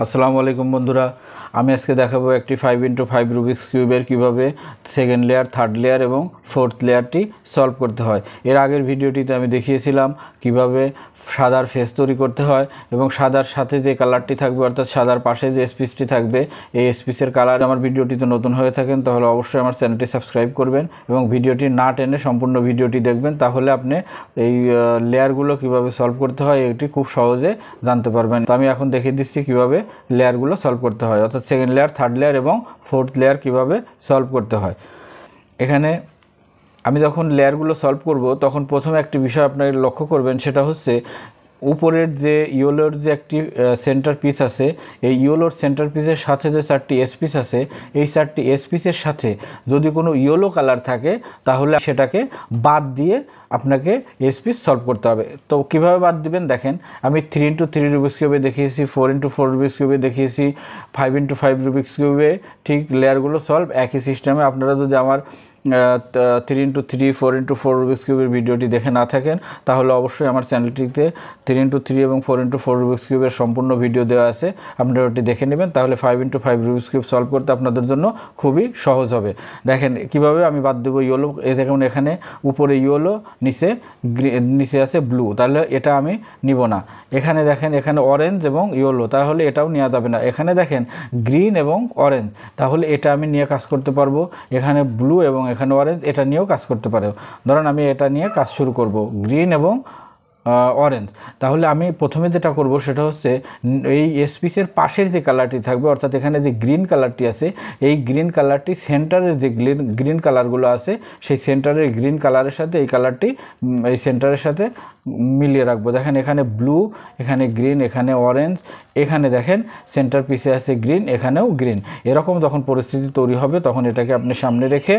আসসালামু আলাইকুম বন্ধুরা, আমি আজকে দেখাবো একটি 5x5 রুবিক্স কিউবের কিভাবে সেকেন্ড লেয়ার, থার্ড লেয়ার এবং ফোর্থ লেয়ারটি সলভ করতে হয়। এর আগের ভিডিওটিতে আমি দেখিয়েছিলাম কিভাবে সাদার ফেস তৈরি করতে হয় এবং সাদার সাথে যে কালারটি থাকবে অর্থাৎ সাদার পাশে যে স্পিচটি থাকবে এই স্পিচের কালার। আমার ভিডিওটিতে নতুন হয়ে থাকেন তাহলে অবশ্যই আমার চ্যানেলটি সাবস্ক্রাইব করবেন এবং ভিডিওটি না টেনে সম্পূর্ণ ভিডিওটি দেখবেন, তাহলে আপনি এই লেয়ারগুলো কিভাবে সলভ করতে হয় এটি খুব সহজে জানতে পারবেন। তো আমি এখন দেখিয়ে দিচ্ছি কিভাবে লেয়ারগুলো সলভ করতে হয়, অর্থাৎ সেকেন্ড লেয়ার, থার্ড লেয়ার এবং ফোর্থ লেয়ার কিভাবে সলভ করতে হয়। এখানে আমি যখন লেয়ারগুলো সলভ করব তখন প্রথমে একটি বিষয় আপনারা লক্ষ্য করবেন, সেটা হচ্ছে উপরের যে ইয়েলোর যে একটি সেন্টার পিস আছে, এই ইয়েলোর সেন্টার পিসের সাথে যে চারটি এস পিস আছে, এই চারটি এস পিসের সাথে যদি কোনো ইয়েলো কালার থাকে তাহলে সেটাকে বাদ দিয়ে আপনাকে এস পিস সলভ করতে হবে। তো কীভাবে বাদ দিবেন দেখেন, আমি 3x3 রুবিক্স কিউবে দেখিয়েছি, 4x4 রুবিক্স কিউবে দেখিয়েছি, 5x5 রুবিক্স কিউবে ঠিক লেয়ারগুলো সলভ একই সিস্টেমে। আপনারা যদি আমার 3x3 4x4 রুবিক্স কিউবের ভিডিওটি দেখে না থাকেন তাহলে অবশ্যই আমার চ্যানেলটিতে 3x3 এবং 4x4 রুবিক্স কিউবের সম্পূর্ণ ভিডিও দেওয়া আছে, আপনারা ওটি দেখে নেবেন, তাহলে 5x5 রুবিক্স কিউব সলভ করতে আপনাদের জন্য খুবই সহজ হবে। দেখেন কিভাবে আমি বাদ দেবো ইয়েলো। দেখুন এখানে উপরে ইয়েলো, নিচে আছে ব্লু, তাহলে এটা আমি নিব না। এখানে দেখেন এখানে অরেঞ্জ এবং ইয়েলো, তাহলে এটাও নেওয়া যাবে না। এখানে দেখেন গ্রিন এবং অরেঞ্জ, তাহলে এটা আমি নিয়ে কাজ করতে পারবো। এখানে ব্লু এবং এখানে অরেঞ্জ, এটা নিয়েও কাজ করতে পারবো। ধরেন আমি এটা নিয়ে কাজ শুরু করব, গ্রিন এবং অরেঞ্জ। তাহলে আমি প্রথমে যেটা করব সেটা হচ্ছে এই এসপিসের পাশের যে কালারটি থাকবে, অর্থাৎ এখানে যে গ্রিন কালারটি আছে, এই গ্রিন কালারটি সেন্টারের যে গ্রিন কালারগুলো আছে সেই সেন্টারের গ্রিন কালারের সাথে এই কালারটি এই সেন্টারের সাথে মিলিয়ে রাখবো। দেখেন এখানে ব্লু, এখানে গ্রিন, এখানে অরেঞ্জ, এখানে দেখেন সেন্টার পিসে আছে গ্রিন, এখানেও গ্রিন। এরকম যখন পরিস্থিতি তৈরি হবে তখন এটাকে আপনি সামনে রেখে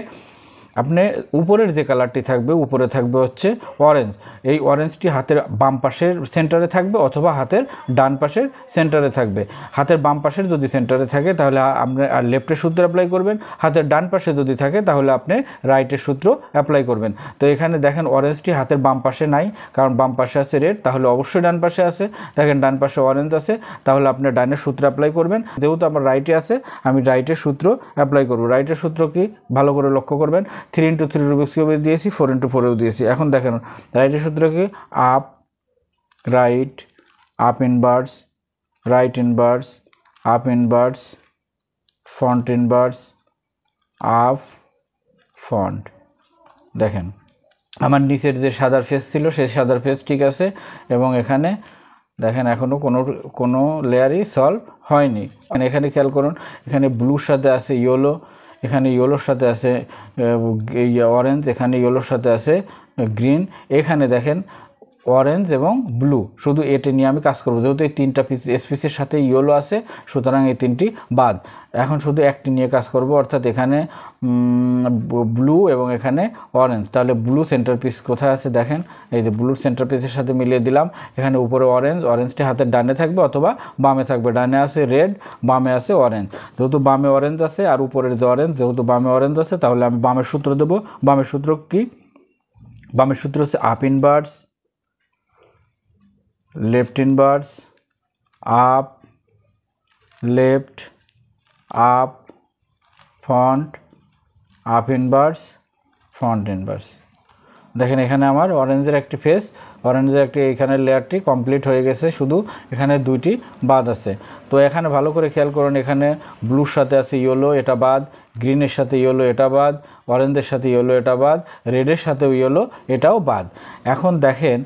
আপনি উপরের যে কালারটি থাকবে, উপরে থাকবে হচ্ছে অরেঞ্জ, এই অরেঞ্জটি হাতের বাম পাশের সেন্টারে থাকবে অথবা হাতের ডান পাশের সেন্টারে থাকবে। হাতের বাম পাশের যদি সেন্টারে থাকে তাহলে আপনি আর লেফটের সূত্র অ্যাপ্লাই করবেন, হাতের ডান পাশে যদি থাকে তাহলে আপনি রাইটের সূত্র অ্যাপ্লাই করবেন। তো এখানে দেখেন অরেঞ্জটি হাতের বাম পাশে নাই, কারণ বাম পাশে আছে রেড, তাহলে অবশ্যই ডান পাশে আছে। দেখেন ডান পাশে অরেঞ্জ আছে, তাহলে আপনি ডানের সূত্র অ্যাপ্লাই করবেন। যেহেতু আমার রাইটে আছে আমি রাইটের সূত্র অ্যাপ্লাই করব। রাইটের সূত্র কি ভালো করে লক্ষ্য করবেন, 3x3 রুবিক্স কিউবে দিয়েছি, 4x4এও দিয়েছি। এখন দেখেন রাইটের সূত্র কি, up right, up inverse, right inverse, up inverse, front inverse, up front. দেখেন আমার নিচের যে সাদার ফেস ছিল সেই সাদার ফেস ঠিক আছে, এবং এখানে দেখেন এখনও কোনো লেয়ারই সলভ হয়নি। এখানে খেয়াল করুন, এখানে ব্লুর সাথে আছে ইয়েলো, এখানে ইয়েলোর সাথে আছে অরেঞ্জ, এখানে ইয়েলোর সাথে আছে গ্রিন, এখানে দেখেন অরেঞ্জ এবং ব্লু। শুধু এটা নিয়ে আমি কাজ করবো, যেহেতু এই তিনটা স্পিসের সাথে ইয়েলো আছে সুতরাং এই তিনটি বাদ। এখন শুধু একটি নিয়ে কাজ করব, অর্থাৎ এখানে ব্লু এবং এখানে অরেঞ্জ। তাহলে ব্লু সেন্টার পিস কোথায় আছে দেখেন, এই যে ব্লুর সেন্টার পিসের সাথে মিলিয়ে দিলাম। এখানে উপরে অরেঞ্জ, অরেঞ্জটি হাতের ডানে থাকবে অথবা বামে থাকবে। ডানে আছে রেড, বামে আছে অরেঞ্জ। যেহেতু বামে অরেঞ্জ আছে আর উপরের যে অরেঞ্জ, যেহেতু বামে অরেঞ্জ আছে তাহলে আমি বামের সূত্র দেবো। বামের সূত্র কি? বামের সূত্র হচ্ছে up inverse, left inverse, up, left, up, front, up inverse, front inverse. দেখেন এখানে আমার অরেঞ্জের একটি ফেস, অরেঞ্জের একটি এখানে লেয়ারটি কমপ্লিট হয়ে গেছে, শুধু এখানে দুইটি বাদ আছে। তো এখানে ভালো করে খেয়াল করুন, এখানে ব্লুর সাথে আছে ইয়েলো, এটা বাদ, গ্রিনের সাথে ইয়েলো, এটা বাদ, অরেঞ্জের সাথে ইয়েলো, এটা বাদ, রেডের সাথেও ইয়েলো, এটাও বাদ। এখন দেখেন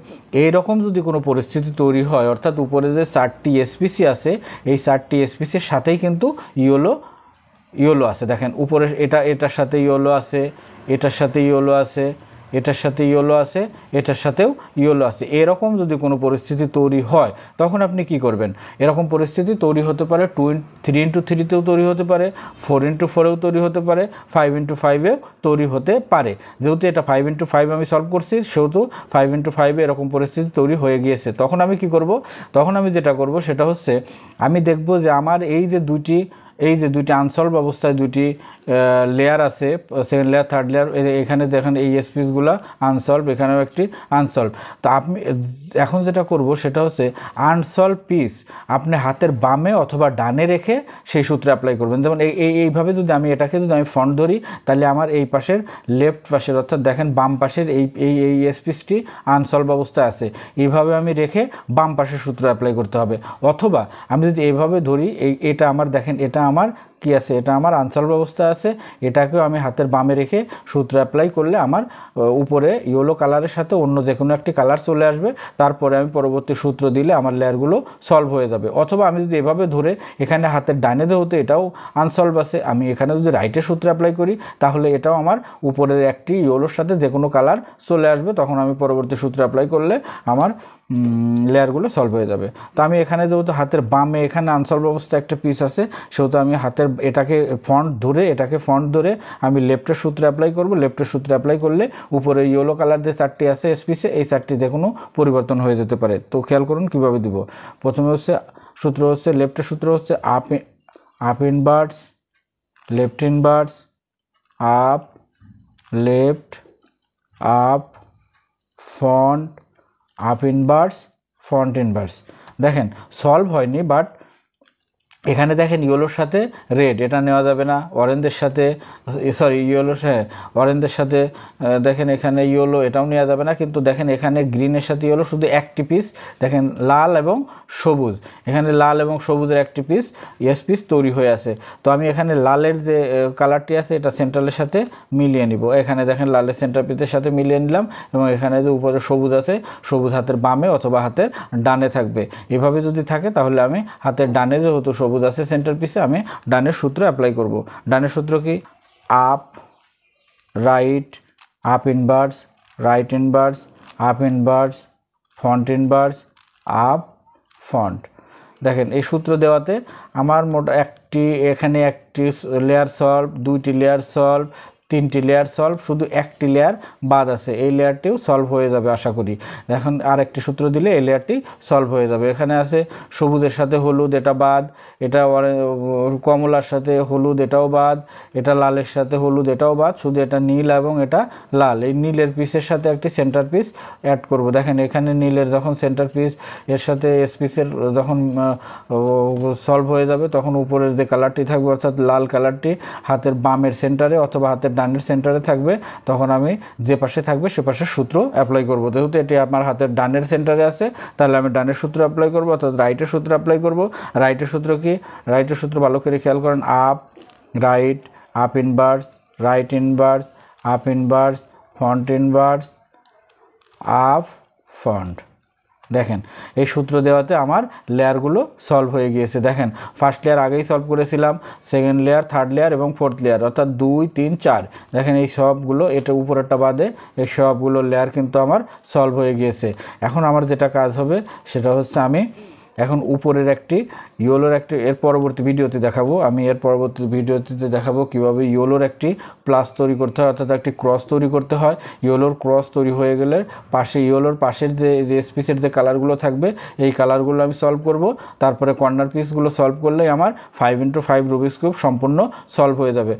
এইরকম যদি কোনো পরিস্থিতি তৈরি হয়, অর্থাৎ উপরে যে চারটি এসপিসি আছে এই চারটি এসপিসির সাথেই কিন্তু ইয়েলো আছে। দেখেন উপরে এটার সাথে ইয়েলো আছে, এটার সাথে ইয়েলো আছে, এটার সাথে ইয়েলো আছে, এটার সাথেও ইয়েলো আছে। এরকম যদি কোনো পরিস্থিতি তৈরি হয় তখন আপনি কি করবেন? এরকম পরিস্থিতি তৈরি হতে পারে 3x3তেও তৈরি হতে পারে, 4x4এও তৈরি হতে পারে, 5x5এও তৈরি হতে পারে। যেহেতু এটা 5x5 আমি সলভ করছি সেহেতু 5x5 এরকম পরিস্থিতি তৈরি হয়ে গিয়েছে। তখন আমি কি করব? তখন আমি যেটা করব সেটা হচ্ছে আমি দেখব যে আমার এই যে দুইটি আনসলভ অবস্থায় দুইটি লেয়ার আছে, সেকেন্ড লেয়ার থার্ড লেয়ার, এখানে দেখেন এই পিসগুলো আনসলভ, এখানেও একটি আনসলভ। তো আপনি এখন যেটা করব সেটা হচ্ছে আনসলভ পিস আপনি হাতের বামে অথবা ডানে রেখে সেই সূত্রে অ্যাপ্লাই করবেন। যেমন এইভাবে যদি আমি এটাকে যদি আমি ফন্ট ধরি, তাহলে আমার এই পাশের লেফট পাশের অর্থাৎ দেখেন বাম পাশের এই এই পিসটি আনসলভ অবস্থায় আছে, এইভাবে আমি রেখে বাম পাশের সূত্র অ্যাপ্লাই করতে হবে। অথবা আমি যদি এইভাবে ধরি, এটা আমার দেখেন এটা আমার কি আছে, এটা আমার আনসলভ অবস্থায় আছে, এটাকেও আমি হাতের বামে রেখে সূত্র অ্যাপ্লাই করলে আমার উপরে ইয়েলো কালারের সাথে অন্য যে কোনো একটি কালার চলে আসবে, তারপরে আমি পরবর্তী সূত্র দিলে আমার লেয়ারগুলো সলভ হয়ে যাবে। অথবা আমি যদি এভাবে ধরে এখানে হাতের ডাইনে যেহেতু এটাও আনসলভ আছে, আমি এখানে যদি রাইটের সূত্র অ্যাপ্লাই করি, তাহলে এটাও আমার উপরের একটি ইয়েলোর সাথে যে কোনো কালার চলে আসবে, তখন আমি পরবর্তী সূত্র অ্যাপ্লাই করলে আমার লেয়ারগুলো সলভ হয়ে যাবে। তো আমি এখানে যেহেতু হাতের বামে এখানে আনসলভ অবস্থায় একটা পিস আছে, সেহেতু আমি হাতের এটাকে ফন্ট ধরে আমি লেফটের সূত্রে অ্যাপ্লাই করব। লেফটের সূত্রে অ্যাপ্লাই করলে উপরে ইয়েলো কালার যে চারটি আছে পিসে, এই চারটি যে কোনো পরিবর্তন হয়ে যেতে পারে। তো খেয়াল করুন কীভাবে দিব। প্রথমে হচ্ছে সূত্র হচ্ছে লেফটের সূত্র হচ্ছে up inverse, left inverse, up, left, up, font, up inverse, font inverse. দেখেন সলভ হয়নি, বাট এখানে দেখেন ইয়েলোর সাথে রেড এটা নেওয়া যাবে না, অরেঞ্জের সাথে অরেঞ্জের সাথে দেখেন এখানে ইয়েলো এটাও নেওয়া যাবে না, কিন্তু দেখেন এখানে গ্রিনের সাথে ইয়েলো শুধু একটি পিস, দেখেন লাল এবং সবুজ, এখানে লাল এবং সবুজের একটি পিস পিস তৈরি হয়ে আছে। তো আমি এখানে লালের যে কালারটি আছে এটা সেন্ট্রালের সাথে মিলিয়ে নিব। এখানে দেখেন লালের সেন্টার পিসের সাথে মিলিয়ে নিলাম, এবং এখানে যে উপরে সবুজ আছে, সবুজ হাতের বামে অথবা হাতের ডানে থাকবে। এভাবে যদি থাকে তাহলে আমি হাতের ডানে যেহেতু সবুজ আছে সেন্টার পিসে, আমি ডানের সূত্র অ্যাপ্লাই করব। ডানের সূত্র কি? Up, right, up inverse, right inverse, up inverse, font inverse, up, font. দেখেন এই সূত্র দেওয়াতে আমার মোট এখানে একটি লেয়ার সলভ, দুইটি লেয়ার সলভ, তিনটি লেয়ার সলভ, শুধু একটি লেয়ার বাদ আছে, এই লেয়ারটিও সলভ হয়ে যাবে আশা করি। এখন আর একটি সূত্র দিলে এই লেয়ারটি সলভ হয়ে যাবে। এখানে আছে সবুজের সাথে হলুদ, এটা বাদ, এটা কমলার সাথে হলুদ, এটাও বাদ, এটা লালের সাথে হলুদ, এটাও বাদ, শুধু এটা নীল এবং এটা লাল। এই নীলের পিসের সাথে একটি সেন্টার পিস অ্যাড করব। দেখেন এখানে নীলের যখন সেন্টার পিস এর সাথে পিসের যখন সলভ হয়ে যাবে, তখন উপরের যে কালারটি থাকবে অর্থাৎ লাল কালারটি হাতের বামের সেন্টারে অথবা হাতের ডানের সেন্টারে থাকবে, তখন আমি যে পাশে থাকবে সে পাশের সূত্র অ্যাপ্লাই করব। যেহেতু এটি আমার হাতের ডানের সেন্টারে আছে, তাহলে আমি ডানের সূত্র অ্যাপ্লাই করব, অর্থাৎ রাইটের সূত্র অ্যাপ্লাই করব। রাইটের সূত্র কি? রাইটের সূত্র ভালো করে খেয়াল করেন। Up, right, up inverse, right inverse, up inverse, font inverse, up, font. দেখেন এই সূত্র দেওয়াতে আমার লেয়ারগুলো সলভ হয়ে গিয়েছে। দেখেন ফার্স্ট লেয়ার আগেই সলভ করেছিলাম, সেকেন্ড লেয়ার, থার্ড লেয়ার এবং ফোর্থ লেয়ার, অর্থাৎ 2, 3, 4। দেখেন এই সবগুলো, এটা উপরেরটা বাদে এই সবগুলো লেয়ার কিন্তু আমার সলভ হয়ে গিয়েছে। এখন আমার যেটা কাজ হবে সেটা হচ্ছে আমি এখন উপরের একটি ইয়েলোর এর পরবর্তী ভিডিওতে দেখাবো, কীভাবে ইয়েলোর একটি প্লাস তৈরি করতে হয়, অর্থাৎ একটি ক্রস তৈরি করতে হয়। ইয়েলোর ক্রস তৈরি হয়ে গেলে ইয়েলোর পাশের যে পিসের যে কালারগুলো থাকবে, এই কালারগুলো আমি সলভ করব। তারপরে কর্নার পিসগুলো সলভ করলেই আমার 5x5 রুবিক্স কিউব সম্পূর্ণ সলভ হয়ে যাবে।